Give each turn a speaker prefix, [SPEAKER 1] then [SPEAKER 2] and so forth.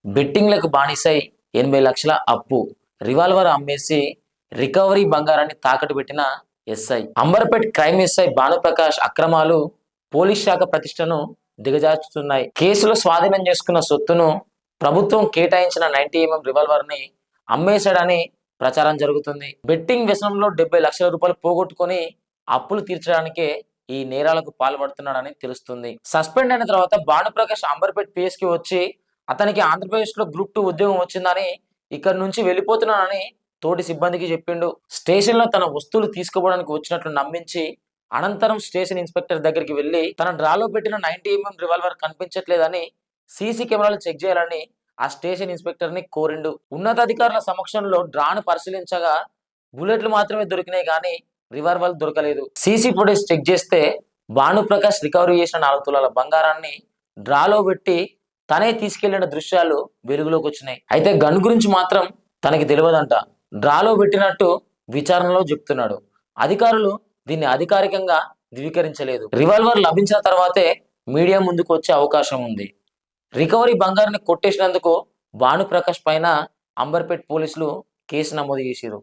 [SPEAKER 1] బెట్టింగ్లకు బానిసై 80 లక్షల అప్పు, రివాల్వర్ అమ్మేసి రికవరీ బంగారాన్ని తాకట్టు పెట్టిన SI. Amberpet crime SI Bhanuprakash అక్రమాలు పోలీస్ శాఖ ప్రతిష్టను దిగజార్చుతున్నాయి. కేసులో స్వాధీనం చేసుకున్న సొత్తును ప్రభుత్వం కేటాయించిన 90mm రివాల్వర్ ని అమ్మేశాడని ప్రచారం జరుగుతుంది. బెట్టింగ్ వ్యసనంలో 70 లక్షల రూపాయలు పోగొట్టుకొని అప్పులు తీర్చడానికే ఈ నేరాలకు పాల్పడుతున్నాడని తెలుస్తుంది. సస్పెండ్ అయిన తర్వాత భానుప్రకాష్ అంబర్పేట్ పిఎస్ కి వచ్చి అతనికి ఆంధ్రప్రదేశ్ లో గ్రూప్ 2 ఉద్యోగం వచ్చిందని, ఇక్కడ నుంచి వెళ్ళిపోతున్నానని తోటి సిబ్బందికి చెప్పిండు. స్టేషన్ లో తన వస్తువులు తీసుకుపోవడానికి వచ్చినట్లు నమ్మించి అనంతరం స్టేషన్ ఇన్స్పెక్టర్ దగ్గరికి వెళ్లి తన డ్రాలో పెట్టిన 90mm రివాల్వర్ కనిపించట్లేదని సీసీ కెమెరాలు చెక్ చేయాలని ఆ స్టేషన్ ఇన్స్పెక్టర్ ని కోరిండు. ఉన్నతాధికారుల సమక్షంలో డ్రాను పరిశీలించగా బుల్లెట్లు మాత్రమే దొరికినాయి కానీ రివాల్వర్ దొరకలేదు. సీసీ ఫుటేజ్ చెక్ చేస్తే భానుప్రకాష్ రికవరీ చేసిన 4 తులాల బంగారాన్ని డ్రాలో పెట్టి తనే తీసుకెళ్లిన దృశ్యాలు వెలుగులోకి వచ్చినాయి. అయితే గన్ గురించి మాత్రం తనకి తెలియదంట. డ్రాలో పెట్టినట్టు విచారణలో చెప్తున్నాడు. అధికారులు దీన్ని అధికారికంగా ధృవీకరించలేదు. రివాల్వర్ లభించిన తర్వాతే మీడియా ముందుకు వచ్చే అవకాశం ఉంది. రికవరీ బంగారాన్ని కొట్టేసినందుకు భానుప్రకాష్ పైన అంబర్పేట్ పోలీసులు కేసు నమోదు చేశారు.